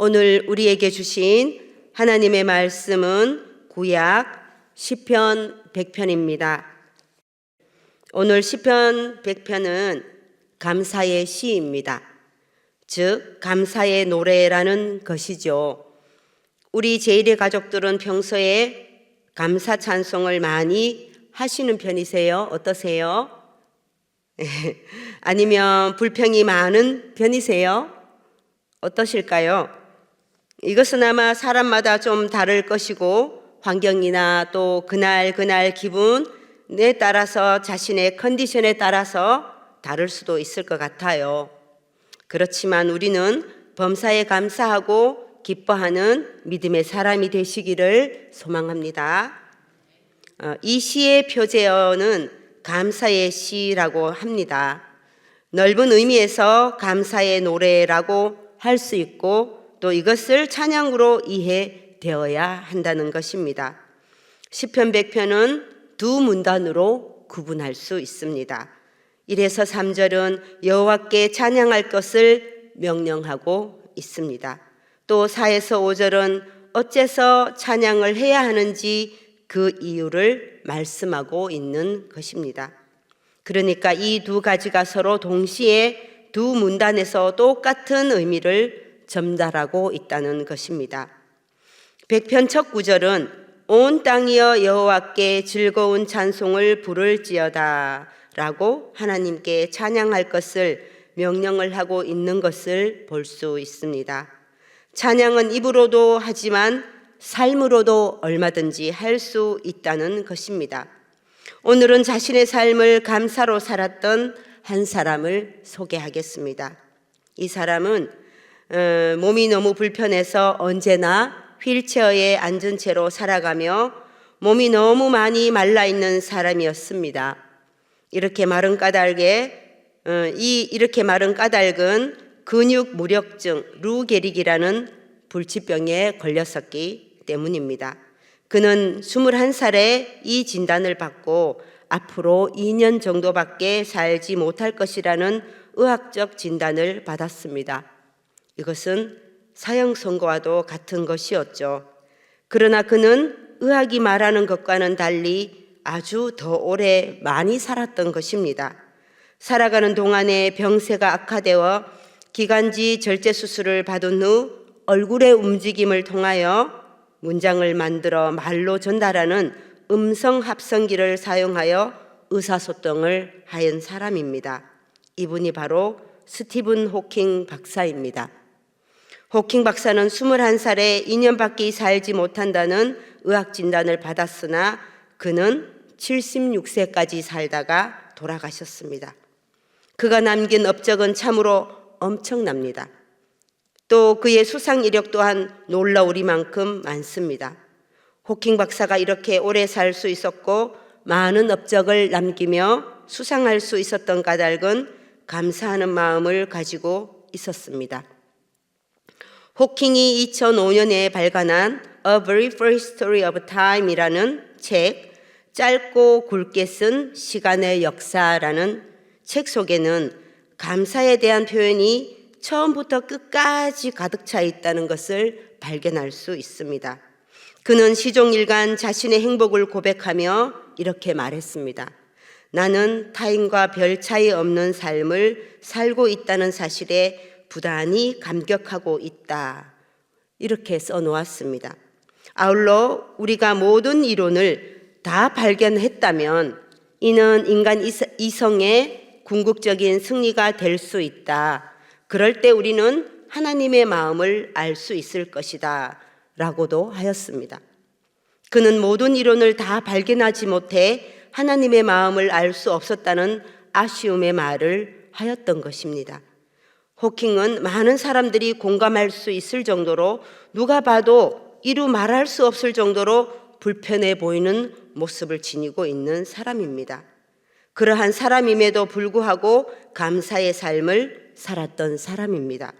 오늘 우리에게 주신 하나님의 말씀은 구약 시편 100편입니다. 오늘 시편 100편은 감사의 시입니다. 즉 감사의 노래라는 것이죠. 우리 제1의 가족들은 평소에 감사 찬송을 많이 하시는 편이세요? 어떠세요? 아니면 불평이 많은 편이세요? 어떠실까요? 이것은 아마 사람마다 좀 다를 것이고 환경이나 또 그날 기분에 따라서 자신의 컨디션에 따라서 다를 수도 있을 것 같아요. 그렇지만 우리는 범사에 감사하고 기뻐하는 믿음의 사람이 되시기를 소망합니다. 이 시의 표제어는 감사의 시라고 합니다. 넓은 의미에서 감사의 노래라고 할 수 있고 또 이것을 찬양으로 이해되어야 한다는 것입니다. 시편 100편은 두 문단으로 구분할 수 있습니다. 1에서 3절은 여호와께 찬양할 것을 명령하고 있습니다. 또 4에서 5절은 어째서 찬양을 해야 하는지 그 이유를 말씀하고 있는 것입니다. 그러니까 이 두 가지가 서로 동시에 두 문단에서 똑같은 의미를 전달하고 있다는 것입니다. 100편 첫 구절은 온 땅이여 여호와께 즐거운 찬송을 부를지어다 라고 하나님께 찬양할 것을 명령을 하고 있는 것을 볼 수 있습니다. 찬양은 입으로도 하지만 삶으로도 얼마든지 할 수 있다는 것입니다. 오늘은 자신의 삶을 감사로 살았던 한 사람을 소개하겠습니다. 이 사람은 몸이 너무 불편해서 언제나 휠체어에 앉은 채로 살아가며 몸이 너무 많이 말라있는 사람이었습니다. 이렇게 마른 까닭은 근육 무력증 루게릭이라는 불치병에 걸렸었기 때문입니다. 그는 21살에 이 진단을 받고 앞으로 2년 정도밖에 살지 못할 것이라는 의학적 진단을 받았습니다. 이것은 사형 선고와도 같은 것이었죠. 그러나 그는 의학이 말하는 것과는 달리 아주 더 오래 많이 살았던 것입니다. 살아가는 동안에 병세가 악화되어 기관지 절제 수술을 받은 후 얼굴의 움직임을 통하여 문장을 만들어 말로 전달하는 음성 합성기를 사용하여 의사소통을 하는 사람입니다. 이분이 바로 스티븐 호킹 박사입니다. 호킹 박사는 21살에 2년밖에 살지 못한다는 의학 진단을 받았으나 그는 76세까지 살다가 돌아가셨습니다. 그가 남긴 업적은 참으로 엄청납니다. 또 그의 수상 이력 또한 놀라우리만큼 많습니다. 호킹 박사가 이렇게 오래 살 수 있었고 많은 업적을 남기며 수상할 수 있었던 까닭은 감사하는 마음을 가지고 있었습니다. 호킹이 2005년에 발간한 A Very First Story of Time이라는 책, 짧고 굵게 쓴 시간의 역사라는 책 속에는 감사에 대한 표현이 처음부터 끝까지 가득 차 있다는 것을 발견할 수 있습니다. 그는 시종일관 자신의 행복을 고백하며 이렇게 말했습니다. 나는 타인과 별 차이 없는 삶을 살고 있다는 사실에 부단히 감격하고 있다. 이렇게 써놓았습니다. 아울러 우리가 모든 이론을 다 발견했다면 이는 인간 이성의 궁극적인 승리가 될 수 있다. 그럴 때 우리는 하나님의 마음을 알 수 있을 것이다 라고도 하였습니다. 그는 모든 이론을 다 발견하지 못해 하나님의 마음을 알 수 없었다는 아쉬움의 말을 하였던 것입니다. 호킹은 많은 사람들이 공감할 수 있을 정도로 누가 봐도 이루 말할 수 없을 정도로 불편해 보이는 모습을 지니고 있는 사람입니다. 그러한 사람임에도 불구하고 감사의 삶을 살았던 사람입니다.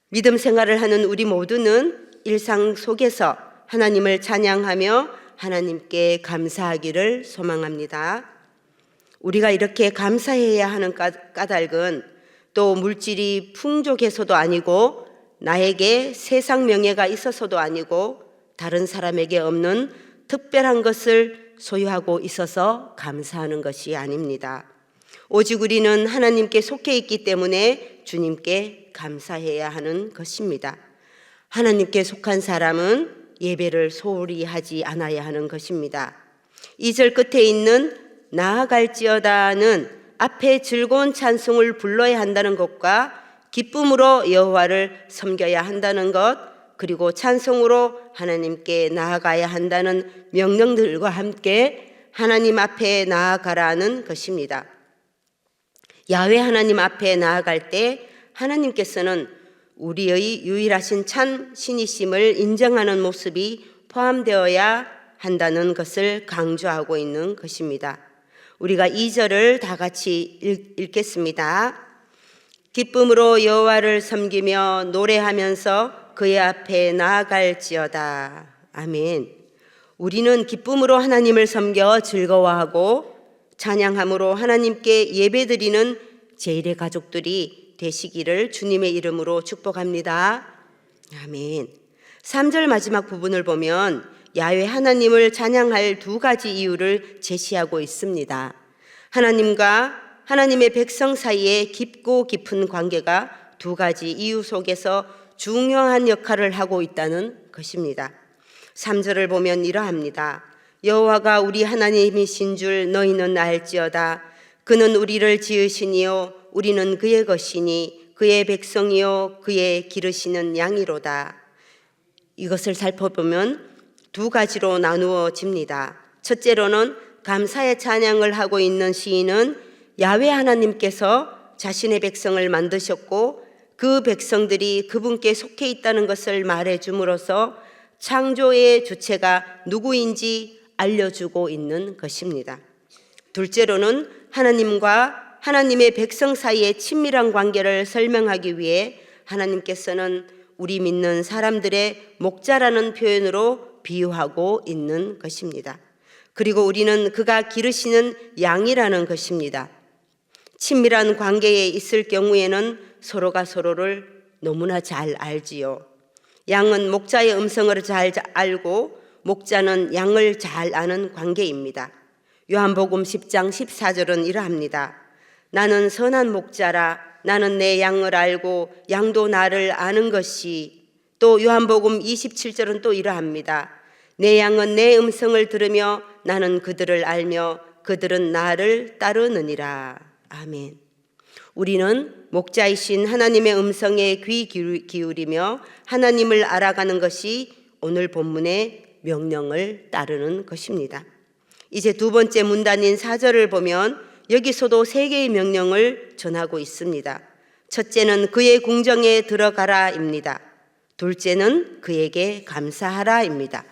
믿음 생활을 하는 우리 모두는 일상 속에서 하나님을 찬양하며 하나님께 감사하기를 소망합니다. 우리가 이렇게 감사해야 하는 까닭은 또 물질이 풍족해서도 아니고 나에게 세상 명예가 있어서도 아니고 다른 사람에게 없는 특별한 것을 소유하고 있어서 감사하는 것이 아닙니다. 오직 우리는 하나님께 속해 있기 때문에 주님께 감사해야 하는 것입니다. 하나님께 속한 사람은 예배를 소홀히 하지 않아야 하는 것입니다. 2절 끝에 있는 나아갈지어다는 앞에 즐거운 찬송을 불러야 한다는 것과 기쁨으로 여호와를 섬겨야 한다는 것, 그리고 찬송으로 하나님께 나아가야 한다는 명령들과 함께 하나님 앞에 나아가라는 것입니다. 야훼 하나님 앞에 나아갈 때 하나님께서는 우리의 유일하신 참 신이심을 인정하는 모습이 포함되어야 한다는 것을 강조하고 있는 것입니다. 우리가 2절을 다 같이 읽겠습니다. 기쁨으로 여호와를 섬기며 노래하면서 그의 앞에 나아갈지어다. 아멘. 우리는 기쁨으로 하나님을 섬겨 즐거워하고 찬양함으로 하나님께 예배드리는 제1의 가족들이 되시기를 주님의 이름으로 축복합니다. 아멘. 3절 마지막 부분을 보면 야훼 하나님을 찬양할 두 가지 이유를 제시하고 있습니다. 하나님과 하나님의 백성 사이에 깊고 깊은 관계가 두 가지 이유 속에서 중요한 역할을 하고 있다는 것입니다. 3절을 보면 이러합니다. 여호와가 우리 하나님이신 줄 너희는 알지어다. 그는 우리를 지으시니요 우리는 그의 것이니 그의 백성이요 그의 기르시는 양이로다. 이것을 살펴보면 두 가지로 나누어집니다. 첫째로는 감사의 찬양을 하고 있는 시인은 야훼 하나님께서 자신의 백성을 만드셨고 그 백성들이 그분께 속해 있다는 것을 말해줌으로써 창조의 주체가 누구인지 알려주고 있는 것입니다. 둘째로는 하나님과 하나님의 백성 사이의 친밀한 관계를 설명하기 위해 하나님께서는 우리 믿는 사람들의 목자라는 표현으로 비유하고 있는 것입니다. 그리고 우리는 그가 기르시는 양이라는 것입니다. 친밀한 관계에 있을 경우에는 서로가 서로를 너무나 잘 알지요. 양은 목자의 음성을 잘 알고 목자는 양을 잘 아는 관계입니다. 요한복음 10장 14절은 이러합니다. 나는 선한 목자라. 나는 내 양을 알고 양도 나를 아는 것이. 또 요한복음 27절은 또 이러합니다. 내 양은 내 음성을 들으며 나는 그들을 알며 그들은 나를 따르느니라. 아멘. 우리는 목자이신 하나님의 음성에 귀 기울이며 하나님을 알아가는 것이 오늘 본문의 명령을 따르는 것입니다. 이제 두 번째 문단인 4절을 보면 여기서도 세 개의 명령을 전하고 있습니다. 첫째는 그의 궁정에 들어가라입니다. 둘째는 그에게 감사하라입니다.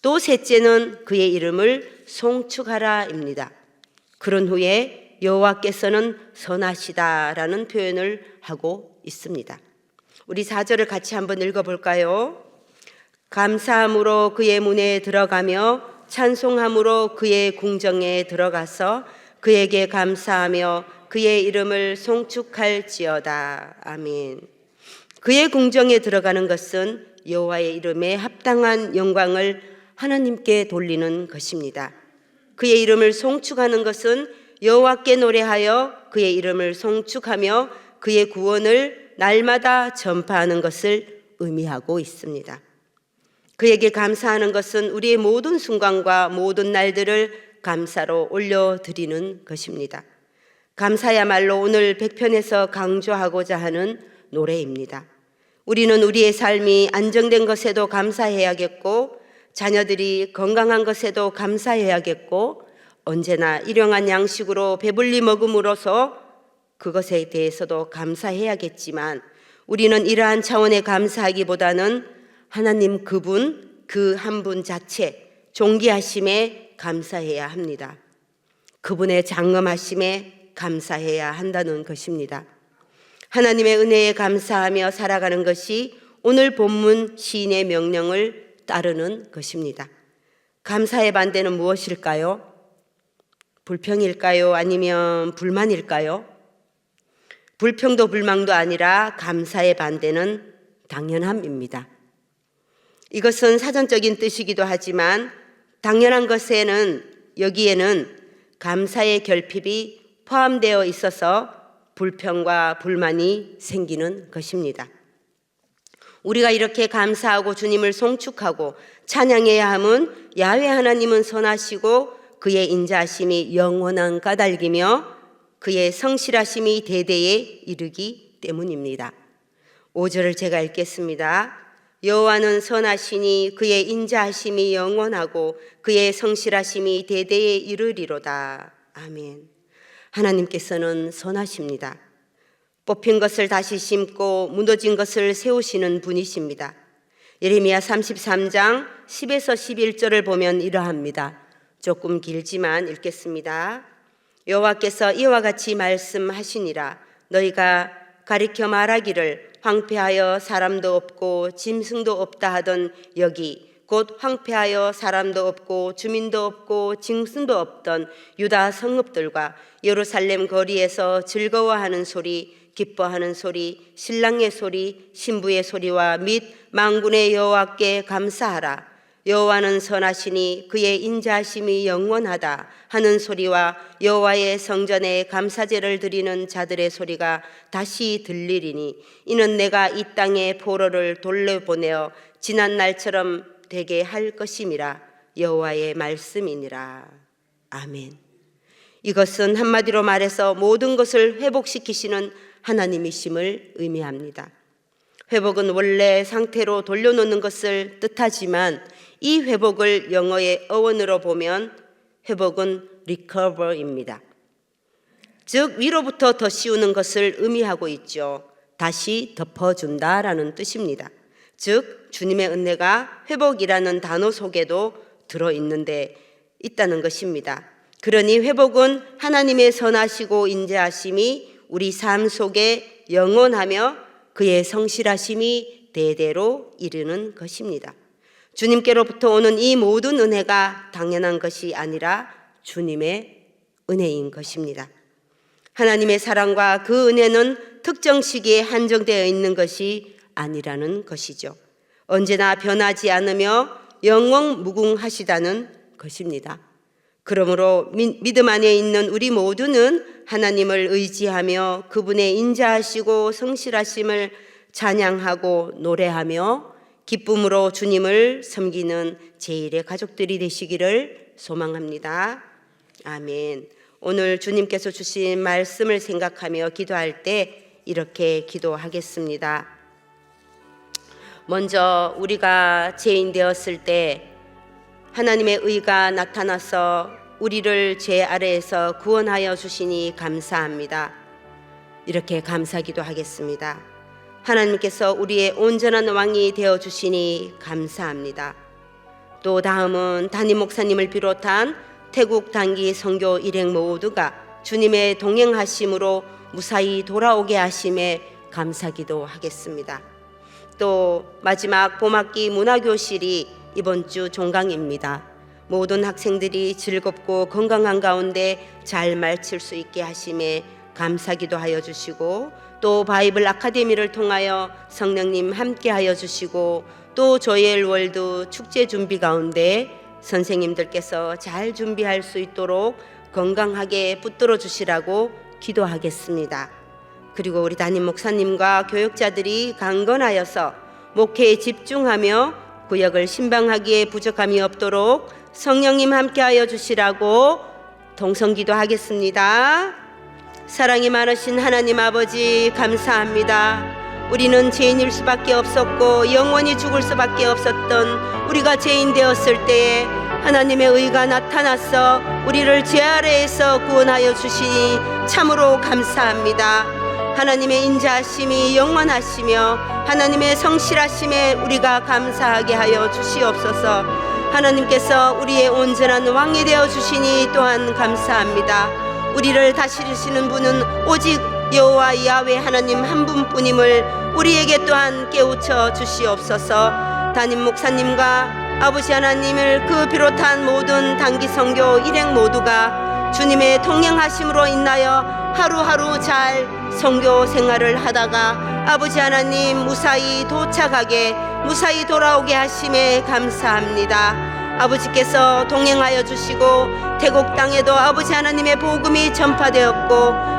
또 셋째는 그의 이름을 송축하라입니다. 그런 후에 여호와께서는 선하시다라는 표현을 하고 있습니다. 우리 4절을 같이 한번 읽어볼까요? 감사함으로 그의 문에 들어가며 찬송함으로 그의 궁정에 들어가서 그에게 감사하며 그의 이름을 송축할지어다. 아멘. 그의 궁정에 들어가는 것은 여호와의 이름에 합당한 영광을 하나님께 돌리는 것입니다. 그의 이름을 송축하는 것은 여호와께 노래하여 그의 이름을 송축하며 그의 구원을 날마다 전파하는 것을 의미하고 있습니다. 그에게 감사하는 것은 우리의 모든 순간과 모든 날들을 감사로 올려드리는 것입니다. 감사야말로 오늘 100편에서 강조하고자 하는 노래입니다. 우리는 우리의 삶이 안정된 것에도 감사해야겠고 자녀들이 건강한 것에도 감사해야겠고 언제나 일용한 양식으로 배불리 먹음으로써 그것에 대해서도 감사해야겠지만 우리는 이러한 차원의 감사하기보다는 하나님 그분, 그 한 분 자체 존귀하심에 감사해야 합니다. 그분의 장엄하심에 감사해야 한다는 것입니다. 하나님의 은혜에 감사하며 살아가는 것이 오늘 본문 시인의 명령을 따르는 것입니다. 감사의 반대는 무엇일까요? 불평일까요? 아니면 불만일까요? 불평도 불망도 아니라 감사의 반대는 당연함입니다. 이것은 사전적인 뜻이기도 하지만 당연한 것에는 여기에는 감사의 결핍이 포함되어 있어서 불평과 불만이 생기는 것입니다. 우리가 이렇게 감사하고 주님을 송축하고 찬양해야 함은 야훼 하나님은 선하시고 그의 인자하심이 영원한 까닭이며 그의 성실하심이 대대에 이르기 때문입니다. 5절을 제가 읽겠습니다. 여호와는 선하시니 그의 인자하심이 영원하고 그의 성실하심이 대대에 이르리로다. 아멘. 하나님께서는 선하십니다. 뽑힌 것을 다시 심고 무너진 것을 세우시는 분이십니다. 예레미야 33장 10에서 11절을 보면 이러합니다. 조금 길지만 읽겠습니다. 여호와께서 이와 같이 말씀하시니라. 너희가 가리켜 말하기를 황폐하여 사람도 없고 짐승도 없다 하던 여기 곧 황폐하여 사람도 없고 주민도 없고 짐승도 없던 유다 성읍들과 예루살렘 거리에서 즐거워하는 소리, 기뻐하는 소리, 신랑의 소리, 신부의 소리와 및 만군의 여호와께 감사하라. 여호와는 선하시니 그의 인자하심이 영원하다 하는 소리와 여호와의 성전에 감사제를 드리는 자들의 소리가 다시 들리리니 이는 내가 이 땅에 포로를 돌려보내어 지난 날처럼 되게 할 것임이라. 여호와의 말씀이니라. 아멘. 이것은 한마디로 말해서 모든 것을 회복시키시는 하나님이심을 의미합니다. 회복은 원래 상태로 돌려놓는 것을 뜻하지만 이 회복을 영어의 어원으로 보면 회복은 recover입니다. 즉 위로부터 더 씌우는 것을 의미하고 있죠. 다시 덮어준다라는 뜻입니다. 즉 주님의 은혜가 회복이라는 단어 속에도 들어있는데 있다는 것입니다. 그러니 회복은 하나님의 선하시고 인자하심이 우리 삶 속에 영원하며 그의 성실하심이 대대로 이르는 것입니다. 주님께로부터 오는 이 모든 은혜가 당연한 것이 아니라 주님의 은혜인 것입니다. 하나님의 사랑과 그 은혜는 특정 시기에 한정되어 있는 것이 아니라는 것이죠. 언제나 변하지 않으며 영원무궁하시다는 것입니다. 그러므로 믿음 안에 있는 우리 모두는 하나님을 의지하며 그분의 인자하시고 성실하심을 찬양하고 노래하며 기쁨으로 주님을 섬기는 제1의 가족들이 되시기를 소망합니다. 아멘. 오늘 주님께서 주신 말씀을 생각하며 기도할 때 이렇게 기도하겠습니다. 먼저 우리가 죄인 되었을 때 하나님의 의가 나타나서 우리를 죄 아래에서 구원하여 주시니 감사합니다. 이렇게 감사기도 하겠습니다. 하나님께서 우리의 온전한 왕이 되어 주시니 감사합니다. 또 다음은 담임 목사님을 비롯한 태국 단기 선교 일행 모두가 주님의 동행하심으로 무사히 돌아오게 하심에 감사기도 하겠습니다. 또 마지막 봄학기 문화교실이 이번 주 종강입니다. 모든 학생들이 즐겁고 건강한 가운데 잘 마칠 수 있게 하심에 감사기도 하여 주시고 또 바이블 아카데미를 통하여 성령님 함께 하여 주시고 또 조엘 월드 축제 준비 가운데 선생님들께서 잘 준비할 수 있도록 건강하게 붙들어 주시라고 기도하겠습니다. 그리고 우리 담임 목사님과 교역자들이 강건하여서 목회에 집중하며 구역을 신방하기에 부족함이 없도록 성령님 함께하여 주시라고 동성기도 하겠습니다. 사랑이 많으신 하나님 아버지 감사합니다. 우리는 죄인일 수밖에 없었고 영원히 죽을 수밖에 없었던 우리가 죄인 되었을 때에 하나님의 의가 나타나서 우리를 죄 아래에서 구원하여 주시니 참으로 감사합니다. 하나님의 인자하심이 영원하시며 하나님의 성실하심에 우리가 감사하게 하여 주시옵소서. 하나님께서 우리의 온전한 왕이 되어 주시니 또한 감사합니다. 우리를 다스리시는 분은 오직 여호와 야훼 하나님 한 분뿐임을 우리에게 또한 깨우쳐 주시옵소서. 담임 목사님과 아버지 하나님을 그 비롯한 모든 단기 선교 일행 모두가 주님의 통행하심으로 인하여 하루하루 잘 선교 생활을 하다가 아버지 하나님 무사히 도착하게, 무사히 돌아오게 하심에 감사합니다. 아버지께서 동행하여 주시고 태국 땅에도 아버지 하나님의 복음이 전파되었고,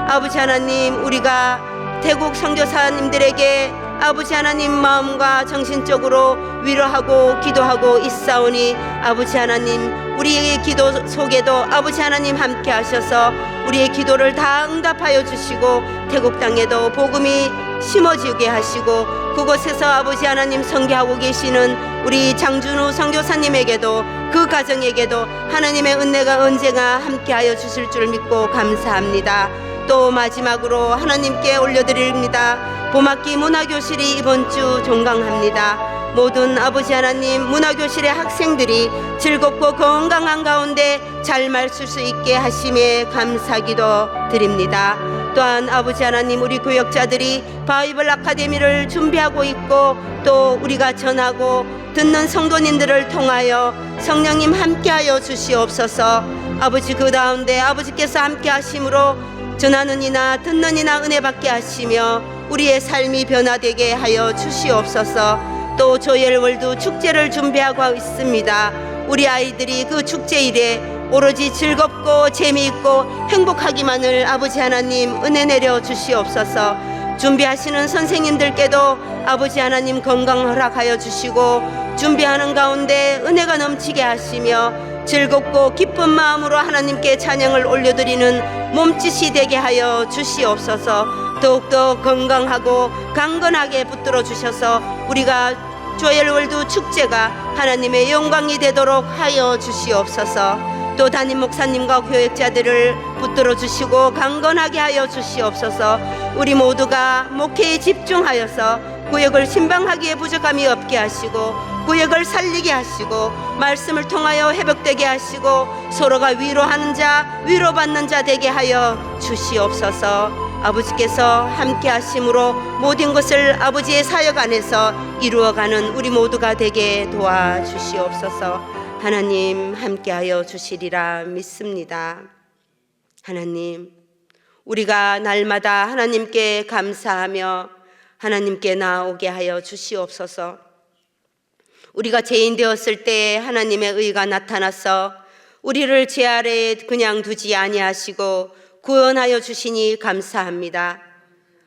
아버지 하나님 우리가 태국 선교사님들에게 아버지 하나님 마음과 정신적으로 위로하고 기도하고 있사오니, 아버지 하나님 우리의 기도 속에도 아버지 하나님 함께 하셔서 우리의 기도를 다 응답하여 주시고 태국 땅에도 복음이 심어지게 하시고, 그곳에서 아버지 하나님 선교하고 계시는 우리 장준우 선교사님에게도 그 가정에게도 하나님의 은혜가 언제나 함께하여 주실 줄 믿고 감사합니다. 또 마지막으로 하나님께 올려드립니다. 봄학기 문화교실이 이번 주 종강합니다. 모든 아버지 하나님 문화교실의 학생들이 즐겁고 건강한 가운데 잘 마칠 수 있게 하심에 감사기도 드립니다. 또한 아버지 하나님 우리 교역자들이 바이블 아카데미를 준비하고 있고, 또 우리가 전하고 듣는 성도님들을 통하여 성령님 함께하여 주시옵소서. 아버지 그 가운데 아버지께서 함께 하심으로 전하는 이나 듣는 이나 은혜 받게 하시며 우리의 삶이 변화되게 하여 주시옵소서. 또 조엘월드 축제를 준비하고 있습니다. 우리 아이들이 그 축제일에 오로지 즐겁고 재미있고 행복하기만을 아버지 하나님 은혜 내려 주시옵소서. 준비하시는 선생님들께도 아버지 하나님 건강 허락하여 주시고, 준비하는 가운데 은혜가 넘치게 하시며 즐겁고 기쁜 마음으로 하나님께 찬양을 올려드리는 몸짓이 되게 하여 주시옵소서. 더욱더 건강하고 강건하게 붙들어 주셔서 우리가 조엘월드 축제가 하나님의 영광이 되도록 하여 주시옵소서. 또 담임 목사님과 교역자들을 붙들어 주시고 강건하게 하여 주시옵소서. 우리 모두가 목회에 집중하여서 구역을 신방하기에 부족함이 없게 하시고, 구역을 살리게 하시고, 말씀을 통하여 회복되게 하시고, 서로가 위로하는 자, 위로받는 자 되게 하여 주시옵소서. 아버지께서 함께 하심으로 모든 것을 아버지의 사역 안에서 이루어가는 우리 모두가 되게 도와주시옵소서. 하나님 함께하여 주시리라 믿습니다. 하나님, 우리가 날마다 하나님께 감사하며 하나님께 나아오게 하여 주시옵소서. 우리가 죄인 되었을 때 하나님의 의가 나타나서 우리를 죄 아래에 그냥 두지 아니하시고 구원하여 주시니 감사합니다.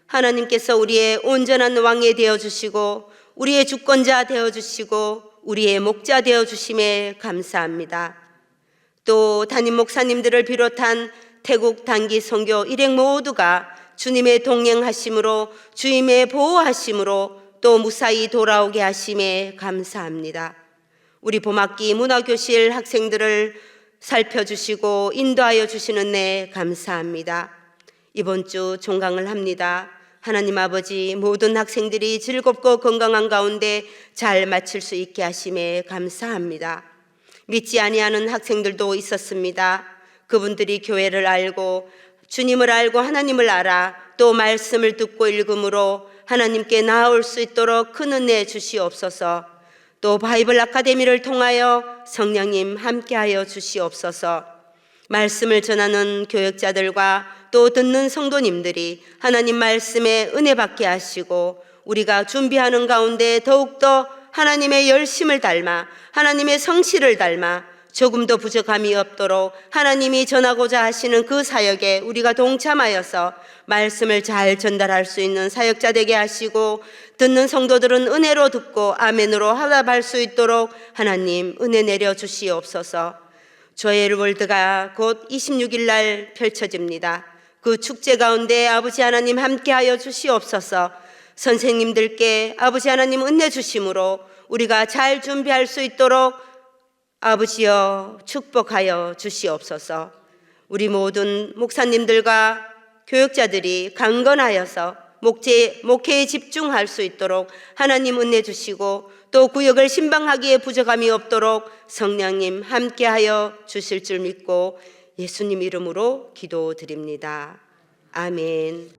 하나님께서 우리의 온전한 왕이 되어 주시고 우리의 주권자 되어 주시고 우리의 목자 되어 주심에 감사합니다. 또 담임 목사님들을 비롯한 태국 단기 선교 일행 모두가 주님의 동행하심으로, 주님의 보호하심으로 또 무사히 돌아오게 하심에 감사합니다. 우리 봄학기 문화교실 학생들을 살펴주시고 인도하여 주시는 데 감사합니다. 이번 주 종강을 합니다. 하나님 아버지, 모든 학생들이 즐겁고 건강한 가운데 잘 마칠 수 있게 하심에 감사합니다. 믿지 아니하는 학생들도 있었습니다. 그분들이 교회를 알고 주님을 알고 하나님을 알아 또 말씀을 듣고 읽음으로 하나님께 나아올 수 있도록 큰 은혜 주시옵소서. 또 바이블 아카데미를 통하여 성령님 함께하여 주시옵소서. 말씀을 전하는 교역자들과 또 듣는 성도님들이 하나님 말씀에 은혜 받게 하시고, 우리가 준비하는 가운데 더욱더 하나님의 열심을 닮아 하나님의 성실을 닮아 조금도 부족함이 없도록 하나님이 전하고자 하시는 그 사역에 우리가 동참하여서 말씀을 잘 전달할 수 있는 사역자 되게 하시고, 듣는 성도들은 은혜로 듣고 아멘으로 화답할 수 있도록 하나님 은혜 내려 주시옵소서. 조엘월드가 곧 26일 날 펼쳐집니다. 그 축제 가운데 아버지 하나님 함께하여 주시옵소서. 선생님들께 아버지 하나님 은혜 주심으로 우리가 잘 준비할 수 있도록 아버지여 축복하여 주시옵소서. 우리 모든 목사님들과 교역자들이 강건하여서 목회에 집중할 수 있도록 하나님 은혜 주시고, 또 구역을 신방하기에 부족함이 없도록 성령님 함께하여 주실 줄 믿고 예수님 이름으로 기도드립니다. 아멘.